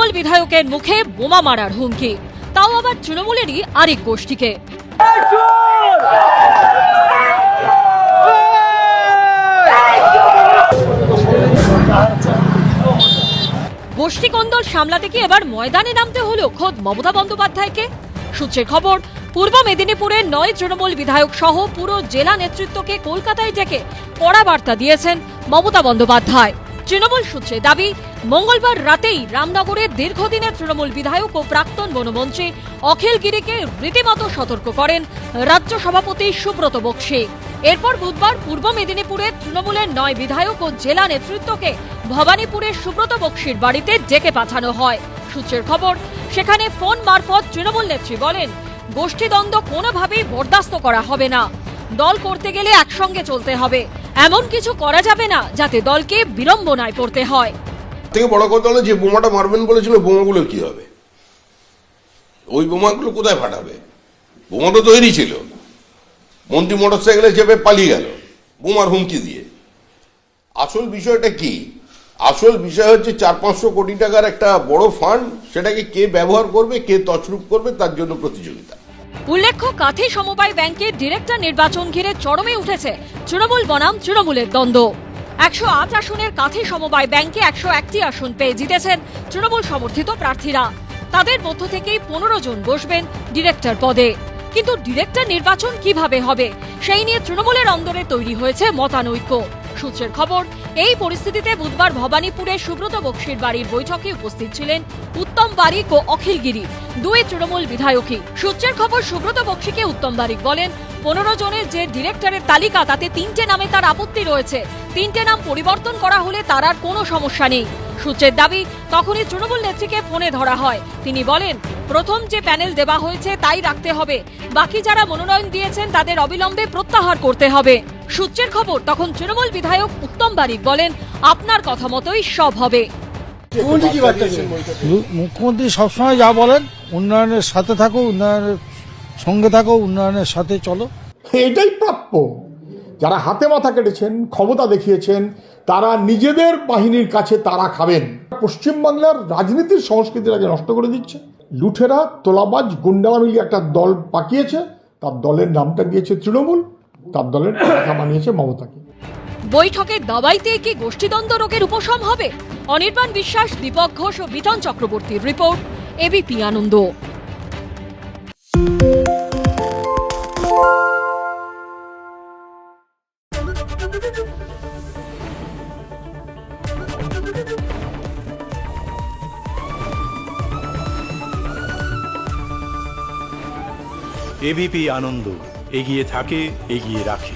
তৃণমূল বিধায়কের মুখে বোমা মারার হুমকি, তাও আবার তৃণমূলেরই আরেক গোষ্ঠীকে। গোষ্ঠীকন্দল সামলাতে কি এবার ময়দানে নামতে হলো খোদ মমতা বন্দ্যোপাধ্যায়কে? সূত্রের খবর, পূর্ব মেদিনীপুরের 9 তৃণমূল বিধায়ক সহ পুরো জেলা নেতৃত্বকে কলকাতায় ডেকে কড়া বার্তা দিয়েছেন মমতা বন্দ্যোপাধ্যায়। তৃণমূল সূত্রে দাবি, মঙ্গলবার রাতেই রামনগরের দীর্ঘদিনের তৃণমূল বিধায়ক ও প্রাক্তন বনমন্ত্রী অখিল গিরিকে রীতিমতো সতর্ক করেন রাজ্য সভাপতি সুব্রত বক্সী। এরপর বুধবার পূর্ব মেদিনীপুরের তৃণমূলের 9 বিধায়ক ও জেলা নেতৃত্বকে ভবানীপুরের সুব্রত বক্সীর বাড়িতে ডেকে পাঠানো হয়। সূত্রের খবর, সেখানে ফোন মারফত তৃণমূল নেত্রী বলেন, গোষ্ঠীদ্বন্দ্ব কোনোভাবেই বরদাস্ত করা হবে না, দল করতে গেলে একসঙ্গে চলতে হবে, এমন কিছু করা যাবে না যাতে দলকে বিড়ম্বনায় পড়তে হয়। থেকে বড় কথা হলো, যে বোমাটা মারবেন বলেছিল, বোমাগুলো কি হবে? ওই বোমাগুলো কোথায় ফাটাবে? বোমা তো তৈরি ছিল, মন্ত্রী মোটরসাইকেলে চেপে পালিয়ে গেল বোমার হুমকি দিয়ে। আসল বিষয়টা কি? আসল বিষয় হচ্ছে 400-500 কোটি টাকার একটা বড় ফান্ড, সেটাকে কে ব্যবহার করবে, কে তছরূপ করবে, তার জন্য প্রতিযোগিতা। উল্লেখ্য, কাঁথি সমবায় ব্যাংকের ডিরেক্টর নির্বাচন ঘিরে চরমে উঠেছে তৃণমূল বনাম তৃণমূলের দ্বন্দ্ব। 108 আসনের কাঁথি সমবায় ব্যাংকে 101টি আসন পেয়ে জিতেছেন তৃণমূল সমর্থিত প্রার্থীরা। তাদের মধ্য থেকেই 15 জন বসবেন ডিরেক্টর পদে। কিন্তু ডিরেক্টর নির্বাচন কিভাবে হবে, সেই নিয়ে তৃণমূলের অন্দরে তৈরি হয়েছে মতানৈক্য। সূত্রের খবর, এই পরিস্থিতিতে বুধবার ভবানীপুরে সুব্রত বক্সীর বাড়ির বৈঠকে উপস্থিত ছিলেন উত্তম বারিক ও অখিল গিরি, 2 তৃণমূল বিধায়কই। সূত্রের খবর, সুব্রত বক্সীকে উত্তম বারিক বলেন, 15 জনের যে ডিরেক্টরের তালিকা, তাতে 3টে নামে তার আপত্তি রয়েছে। 3টে নাম পরিবর্তন করা হলে তার আর কোনো সমস্যা নেই। সূত্রের দাবি, তখনই তৃণমূল নেত্রীকে ফোনে ধরা হয়। তিনি বলেন, প্রথম যে প্যানেল দেওয়া হয়েছে তাই রাখতে হবে, বাকি যারা মনোনয়ন দিয়েছেন তাদের অবিলম্বে প্রত্যাহার করতে হবে। সূত্রের খবর, তখন তৃণমূল বিধায়ক উত্তম বারিক বলেন, আপনার কথা মতোই সব হবে। মুখ্যমন্ত্রী সবসময় যা বলেন, উন্নয়নের সাথে থাকো, উন্নয়নের সঙ্গে থাকো, উন্নয়নের সাথে চলো, এটাই প্রাপ্য। যারা হাতে মাথা কেটেছেন, ক্ষমতা দেখিয়েছেন, তারা নিজেদের বাহিনীর কাছে তারা খাবেন। পশ্চিমবাংলার রাজনীতির সংস্কৃতিটাকে নষ্ট করে দিচ্ছে। লুঠেরা, তোলাবাজ, গুন্ডারা মিলিয়ে একটা দল পাকিয়েছে, তার দলের নামটা দিয়েছে তৃণমূল, তার দলের টাকা বানিয়েছে মমতাকে। বৈঠকে দাবাইতে কি গোষ্ঠীদ্বন্দ্ব রোগের উপশম হবে? অনির্বাণ বিশ্বাস, দীপক ঘোষ ও বিতন চক্রবর্তীর রিপোর্ট, এবিপি আনন্দ। এবিপি আনন্দ, এগিয়ে থাকে, এগিয়ে রাখে।